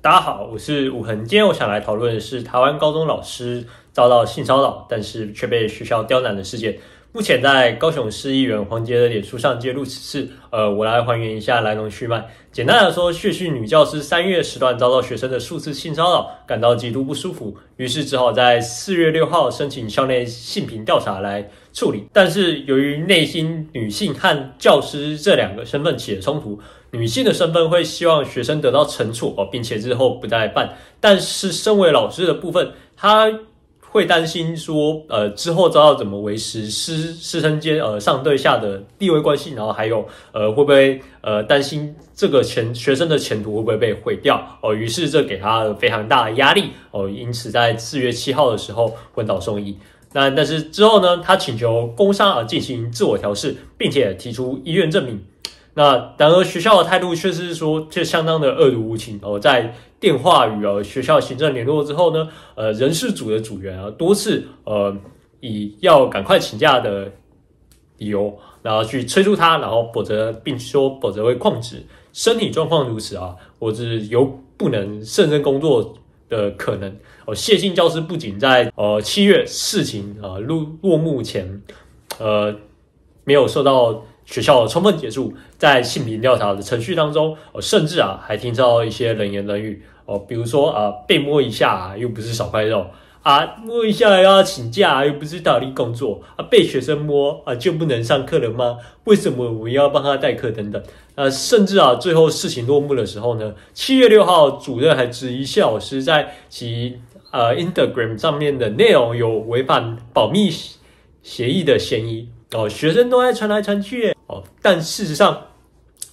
大家好，我是武恒。今天我想来讨论的是台湾高中老师遭到性骚扰，但是却被学校刁难的事件。目前在高雄市议员黄捷的脸书上揭露此事，我来还原一下来龙去脉。简单来说，血训女教师3月时段遭到学生的数次性骚扰，感到极度不舒服，于是只好在4月6号申请校内性平调查来处理。但是由于内心女性和教师这两个身份起了冲突，女性的身份会希望学生得到惩处，并且日后不再办。但是身为老师的部分，她会担心说，之后知道怎么维持师生间上对下的地位关系，然后还有会不会担心这个学生的前途会不会被毁掉于是这给他非常大的压力因此在4月7号的时候昏倒送医。但是之后呢，他请求工伤进行自我调试，并且提出医院证明。那然而学校的态度却是说，却相当的恶毒无情在电话与学校行政联络之后呢，人事组的组员多次以要赶快请假的理由，然后去催促他，然后并说否则会旷职，身体状况如此或者有不能胜任工作的可能。谢姓教师不仅在7月事情落幕前没有受到学校的充分结束，在性平调查的程序当中甚至还听到一些冷言冷语比如说被摸一下又不是少块肉摸一下要请假又不是大力工作被学生摸就不能上课了吗？为什么我要帮他代课等等甚至最后事情落幕的时候呢，7月6号主任还质疑谢老师在其Instagram 上面的内容有违反保密协议的嫌疑学生都在传来传去但事实上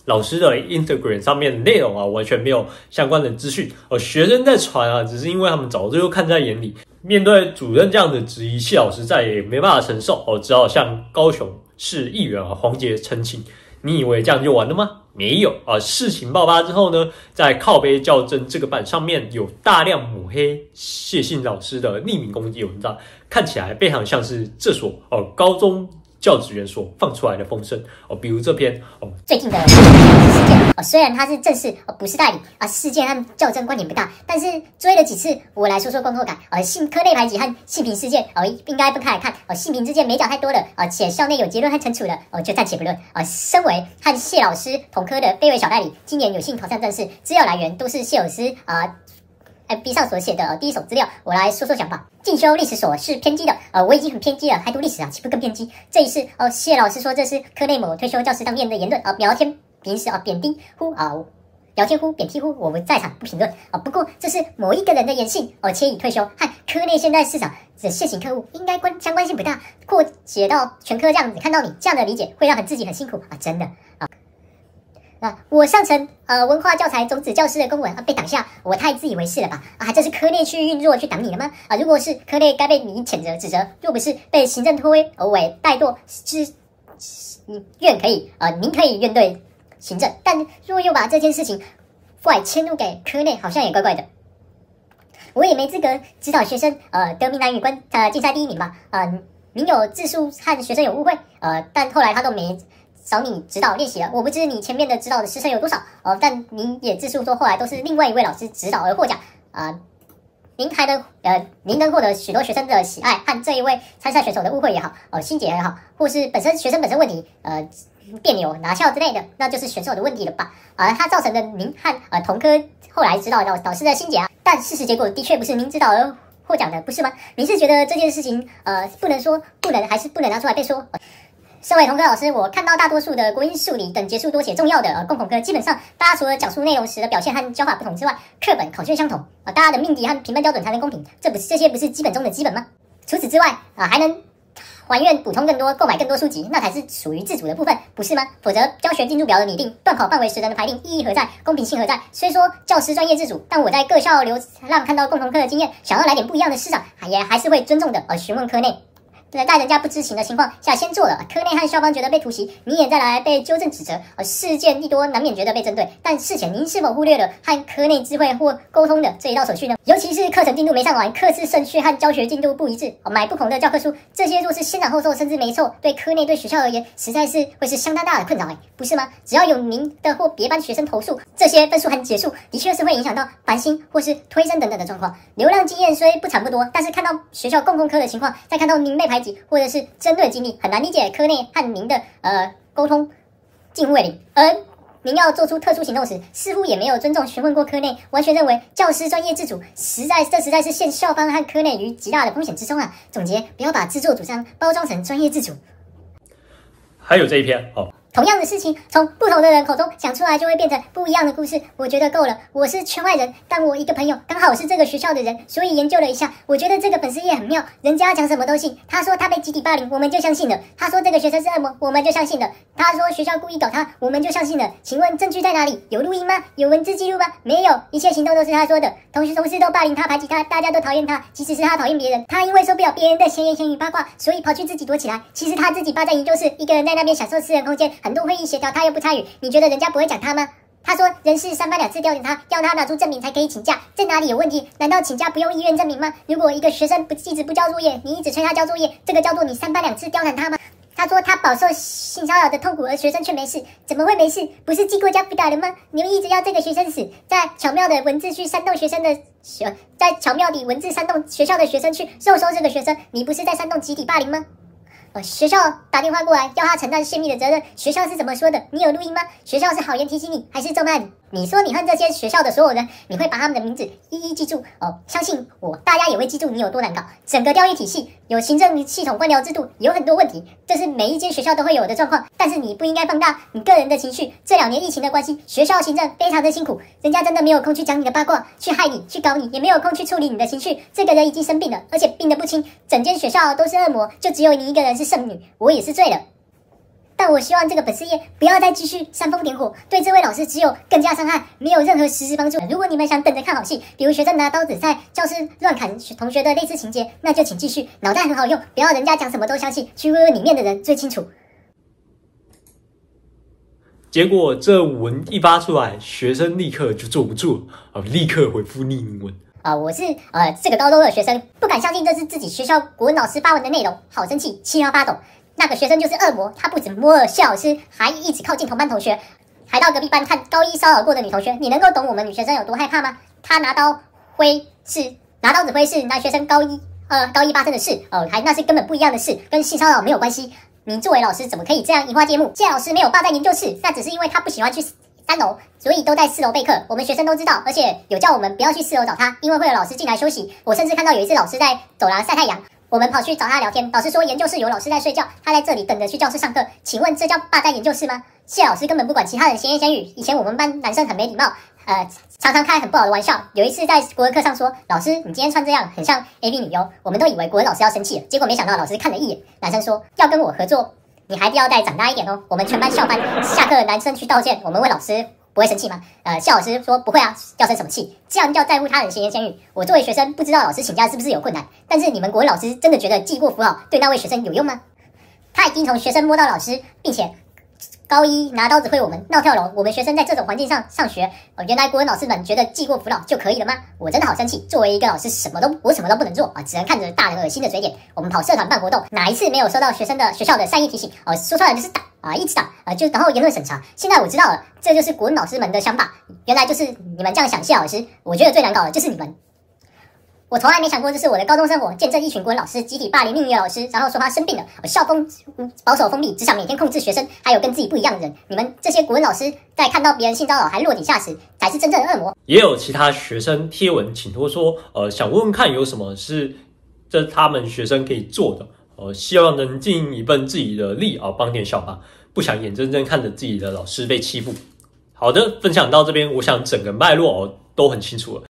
老师的 Instagram 上面的内容完全没有相关的资讯学生在传只是因为他们早就看在眼里。面对主任这样的质疑，谢老师再也没办法承受只好向高雄市议员黄捷澄清。你以为这样就完了吗？没有事情爆发之后呢，在靠北校正这个版上面有大量抹黑谢姓老师的匿名攻击文章，看起来非常像是这所高中教职员所放出来的风声比如这篇最近的事件虽然它是正式不是代理事件和校正关联不大，但是追了几次，我来说说观后感科内排挤和性平事件应该分开来看性平事件美角太多了且校内有结论和惩处的就暂且不论身为和谢老师同科的非为小代理，今年有幸考上正式，资料来源都是谢老师FB 上所写的第一手资料，我来说说想法。进修历史所是偏激的我已经很偏激了，还读历史岂不更偏激？这一次谢老师说这是科内某退休教师当面的言论聊天平时贬低呼聊天呼贬低呼，我们在场不评论不过这是某一个人的言性且已退休和科内现在市场的现行科务应该相关性不大，扩解到全科这样子，看到你这样的理解会让自己很辛苦真的我上层文化教材种子教师的公文被挡下，我太自以为是了吧这是科内去运作去挡你了吗如果是科内该被你谴责指责，若不是被行政推诿怠惰您可以怨对行政，但若又把这件事情怪迁入给科内，好像也怪怪的。我也没资格指导学生得闽南语竞赛第1名吧您有自述和学生有误会但后来他都没找你指导练习了，我不知你前面的指导的师生有多少但您也自述说后来都是另外一位老师指导而获奖您能获得许多学生的喜爱，和这一位参赛选手的误会也好心结也好，或是学生本身问题别扭拿翘之类的，那就是选手的问题了吧他造成的您和同科后来指导导师的心结但事实结果的确不是您指导而获奖的，不是吗？您是觉得这件事情不能还是不能拿出来被说身为同科老师，我看到大多数的国英数理等节数多且重要的共同科，基本上大家除了讲述内容时的表现和教法不同之外，课本考卷相同大家的命题和评分标准才能公平，这些不是基本中的基本吗？除此之外还能还愿补充更多，购买更多书籍，那才是属于自主的部分，不是吗？否则教学进度表的拟定、段考范围时人的排定意义何在？公平性何在？虽说教师专业自主，但我在各校流浪看到共同科的经验，想要来点不一样的市场，还是会尊重的询问科内在人家不知情的情况下先做了，科内和校方觉得被突袭，你也再来被纠正指责，事件一多，难免觉得被针对。但事前您是否忽略了和科内知会或沟通的这一道手续呢？尤其是课程进度没上完，课次顺序和教学进度不一致，买不同的教科书，这些若是先斩后奏，甚至没错，对科内对学校而言，实在是会是相当大的困扰，不是吗？只要有您的或别班学生投诉，这些分数和结束的确是会影响到繁星或是推升等等的状况。流浪经验虽不长不多，但是看到学校共工科的情况，再看到您被排挤或者是针对经历，很难理解科内和您的沟通近乎为零。而您要做出特殊行动时，似乎也没有尊重询问过科内，完全认为教师专业自主，这实在是陷校方和科内于极大的风险之中啊！总结，不要把制作主张包装成专业自主。还有这一篇同样的事情，从不同的人口中讲出来，就会变成不一样的故事。我觉得够了。我是圈外人，但我一个朋友刚好是这个学校的人，所以研究了一下。我觉得这个粉丝页很妙，人家讲什么都信。他说他被集体霸凌，我们就相信了；他说这个学生是恶魔，我们就相信了；他说学校故意搞他，我们就相信了。请问证据在哪里？有录音吗？有文字记录吗？没有，一切行动都是他说的。同事都霸凌他，排挤他，大家都讨厌他。即使是他讨厌别人，他因为受不了别人的闲言闲语八卦，所以跑去自己躲起来。其实他自己霸在研究室，一个人在那边享受私人空间，很多会议协调他又不参与。你觉得人家不会讲他吗？他说人事3番2次调查他，要他拿出证明才可以请假，这哪里有问题？难道请假不用医院证明吗？如果一个学生一直不交作业，你一直催他交作业，这个叫做你3番2次刁难他吗？他说他饱受性骚扰的痛苦，而学生却没事，怎么会没事？不是寄过家辅导了吗？你们一直要这个学生死，在巧妙的文字去煽动学生的，在巧妙地文字煽动学校的学生去肉收这个学生，你不是在煽动集体霸凌吗？学校打电话过来要他承担泄密的责任，学校是怎么说的？你有录音吗？学校是好言提醒你，还是咒骂你？你说你和这些学校的所有人，你会把他们的名字一一记住相信我，大家也会记住你有多难搞。整个教育体系有行政系统官僚制度，有很多问题，这是每一间学校都会有的状况。但是你不应该放大你个人的情绪。这2年疫情的关系，学校行政非常的辛苦，人家真的没有空去讲你的八卦，去害你，去搞你，也没有空去处理你的情绪。这个人已经生病了，而且病得不轻，整间学校都是恶魔，就只有你一个人是圣女，我也是醉了。但我希望这个粉丝页不要再继续煽风点火，对这位老师只有更加伤害，没有任何实质帮助。如果你们想等着看好戏，比如学生拿刀子在教室乱砍同学的类似情节，那就请继续，脑袋很好用，不要人家讲什么都相信，去问问里面的人最清楚。结果这文一发出来，学生立刻就坐不住了，立刻回复匿名文。我是这个高中的学生，不敢相信这是自己学校国文老师发文的内容，好生气，气到发抖。那个学生就是恶魔，他不止摸了谢老师，还一直靠近同班同学，还到隔壁班看高一骚扰过的女同学。你能够懂我们女学生有多害怕吗？他拿刀子挥是男学生高一发生的事，那是根本不一样的事，跟性骚扰没有关系。你作为老师怎么可以这样移花接木？谢老师没有霸在研究室，那只是因为他不喜欢去3楼，所以都在4楼备课。我们学生都知道，而且有叫我们不要去4楼找他，因为会有老师进来休息。我甚至看到有一次老师在走廊晒太阳，我们跑去找他聊天，老师说研究室有老师在睡觉，他在这里等着去教室上课。请问这叫霸占研究室吗？谢老师根本不管其他人闲言闲语。以前我们班男生很没礼貌，常常开很不好的玩笑。有一次在国文课上说，老师你今天穿这样很像 AV 女优，我们都以为国文老师要生气了，结果没想到老师看了一眼，男生说要跟我合作，你还要再长大一点哦。我们全班校班下课男生去道歉，我们问老师不会生气吗？谢老师说不会啊，要生什么气？这样叫在乎他人闲言闲语。我作为学生不知道老师请假是不是有困难，但是你们国文老师真的觉得记过符号对那位学生有用吗？他已经从学生摸到老师，并且高一拿刀子挥我们，闹跳楼。我们学生在这种环境上上学，原来国文老师们觉得记过辅导就可以了吗？我真的好生气。作为一个老师，我什么都不能做只能看着大人恶心的嘴脸。我们跑社团办活动，哪一次没有收到学校的善意提醒？说穿了就是打一直打然后言论审查。现在我知道了，这就是国文老师们的想法。原来就是你们这样想谢老师。我觉得最难搞的就是你们。我从来没想过这是我的高中生活，见证一群国文老师集体霸凌另一个老师，然后说他生病了，校风保守封闭，只想每天控制学生，还有跟自己不一样的人。你们这些国文老师在看到别人性骚扰还落井下石，才是真正的恶魔。也有其他学生贴文请托说，想问问看有什么是他们学生可以做的，希望能尽一份自己的力帮点小忙，不想眼睁睁看着自己的老师被欺负。好的，分享到这边，我想整个脉络都很清楚了。